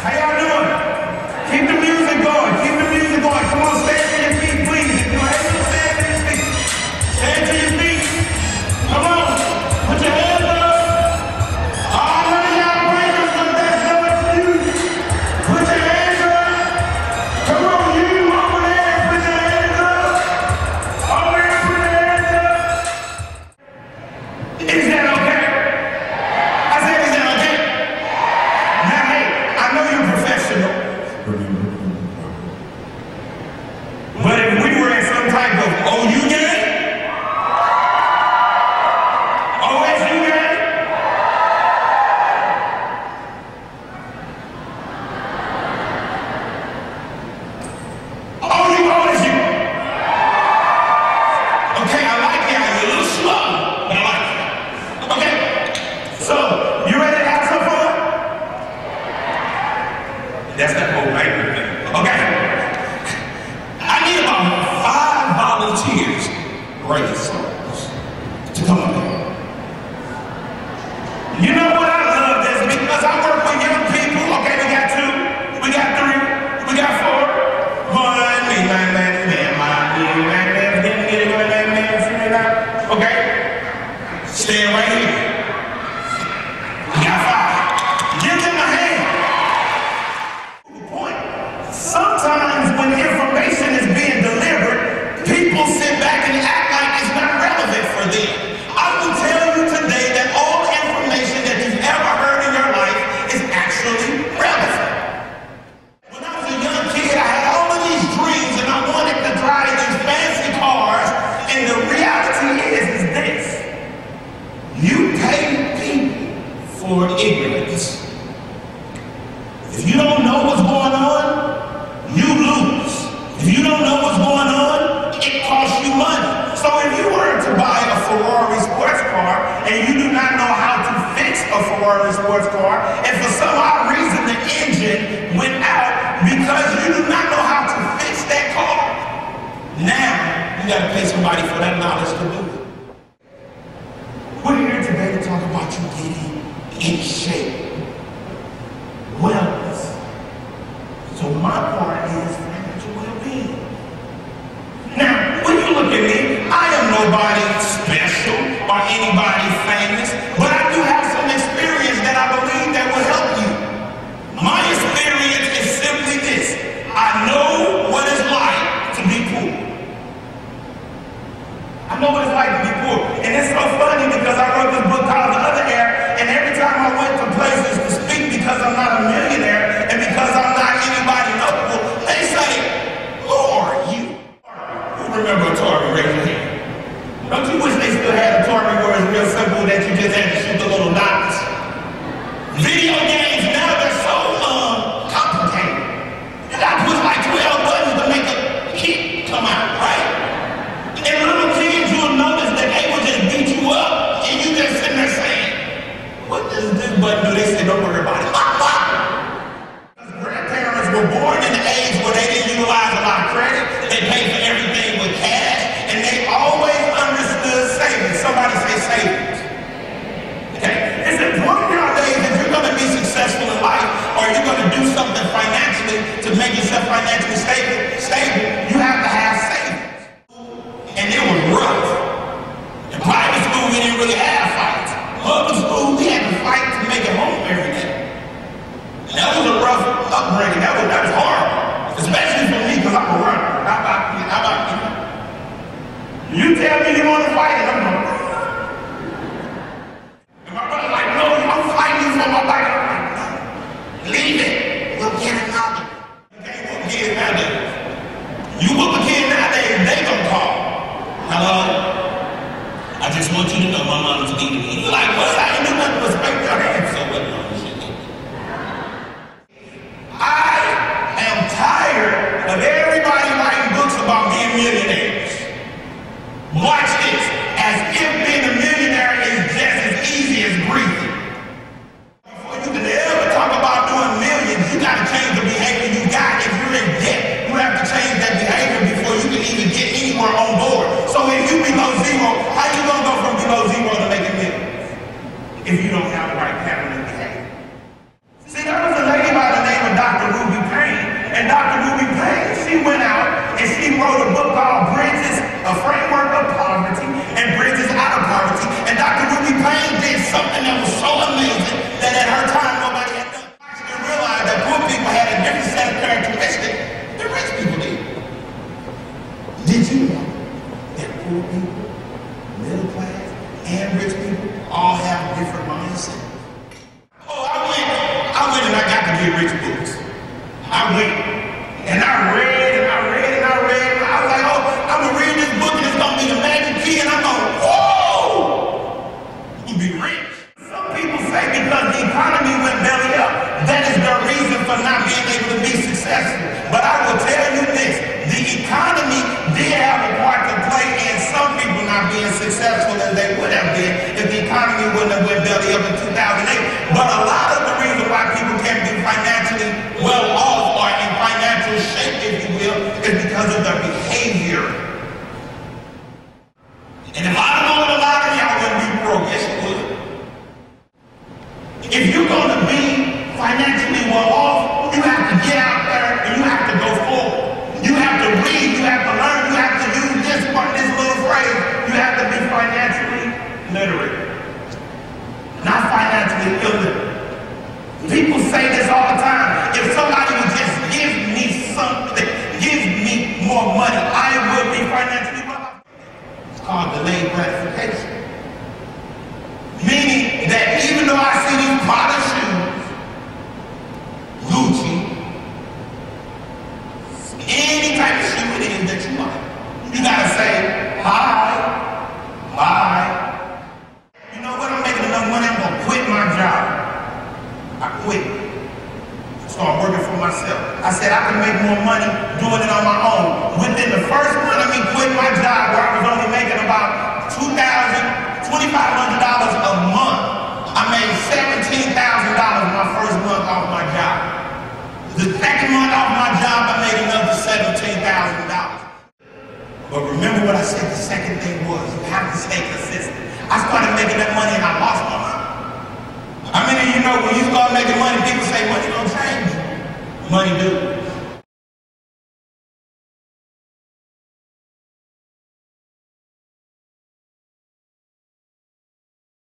How y'all doing? Keep the music going. Keep the music going. Come on, stand to your feet, please. If you're able to stand to your feet, stand to your feet. Come on. Put your hands up. All of y'all breakers, but that's no excuse. Put your hands up. Come on, you over there. Put your hands up. Over there, put your hands up. Is that okay? I said, is that okay? Now, hey, I know you're professional. But if we were in some type of OU game, OSU game, OSU. Okay, I like that. You're a little slow, but I like it. Okay, so you ready to have some fun? That's that whole language thing. Okay. I need about 5 volunteers, great songs, to come up here. You know what I love this? Because I work with young people. Okay, we got 2, we got 3, we got 4. Okay? Stay right here. We got 5. Give them a hand. Sometimes when information is being delivered, people sit back and act like it's not relevant for them. I will tell you today that all information that you've ever heard in your life is actually relevant. When I was a young kid, I had all of these dreams and I wanted to drive these fancy cars, and the reality is this. You pay people for ignorance. If you don't know what's going on, you lose. If you don't know what's going on, it costs you money. So if you were to buy a Ferrari sports car and you do not know how to fix a Ferrari sports car, and for some odd reason the engine went out because you do not know how to fix that car, now you got to pay somebody for that knowledge to do it. We're here today to talk about you getting in shape. Wellness. So my part is financial well-being. Now, when you look at me, I am nobody special or anybody famous, but I do have some experience that I believe that will help you. My experience is simply this. I know what it's like to be poor. I know what it's like to be poor. And it's so funny because I wrote this book called The Other Air, and every time I went to places to speak because I'm not a millionaire and because I'm not anybody notable, they say, who are you? Who remember Atari? Raise your hand. Don't you wish they still had Atari where it's real simple that you just had to shoot the little dots? Video games now, they're so complicated. You got to push like 12 buttons to make a key come out, right? And little kids, you'll notice that they will just beat you up and you just sitting there saying, what does this button do? They say, don't worry about it. Grandparents were born in the age where they didn't utilize a lot of credit. They paid for everything with cash, and they always understood savings. Somebody say savings. Okay? It's important nowadays if you're going to be successful in life or you're going to do something financially to make yourself financially stable, you have to have savings. And it was rough. In private school, we didn't really have fights. Public school, we had to fight to make it home every day. And that was a rough upbringing. That was horrible. Especially for me, because I'm a runner. How about you? You tell me you want to fight, and I'm going to. And my brother's like, no, I'm fighting you for my bike. I'm like, no, leave it. We'll get another. Okay, we'll get another. You whoop a kid nowadays, they gonna call. Hello? I just want you to know my mom's eating me. You're like, what? I ain't do nothing but spank your hand. So what? No, you shouldn't. I am tired of everybody writing books about being millionaires. Watch this. Get Rich books. I went and I read and I read and I read. And I was like, oh, I'm going to read this book and it's going to be the magic key. And I'm going, whoa, you'll be rich. Some people say because the economy went belly up, that is their reason for not being able to be successful. But I will tell you this, the economy did have a part to play in some people not being successful as they would have been if the economy wouldn't have went belly up in 2008. But a lot of the reason why people can't be financially well off or in financial shape, if you will, is because of their behavior. And if I'd known a lot of y'all wouldn't be broke, yes you would. If you're going to be financially well off, you have to get out there and you have to go forward. You have to read, you have to learn, you have to use this little phrase. You have to be financially literate, not financially illiterate. People say this all the time. If somebody would just give me something, give me more money, I would be financially well off. It's called delayed gratification. Meaning that even though I see these Prada shoes, Gucci, any type of shoe it is that you want, you gotta say, bye. You know what, I'm making enough money, I'm gonna quit my job. I quit. Start working for myself. I said I can make more money doing it on my own. Within the first month of me quitting my job where I was only making about $2,500 a month, I made $17,000 my first month off my job. The second month off my job, I made another $17,000. But remember what I said the second thing was, you have to stay consistent. I started making that money and I lost my mind. How many of you know when you start making money, people say, money don't change. Money do.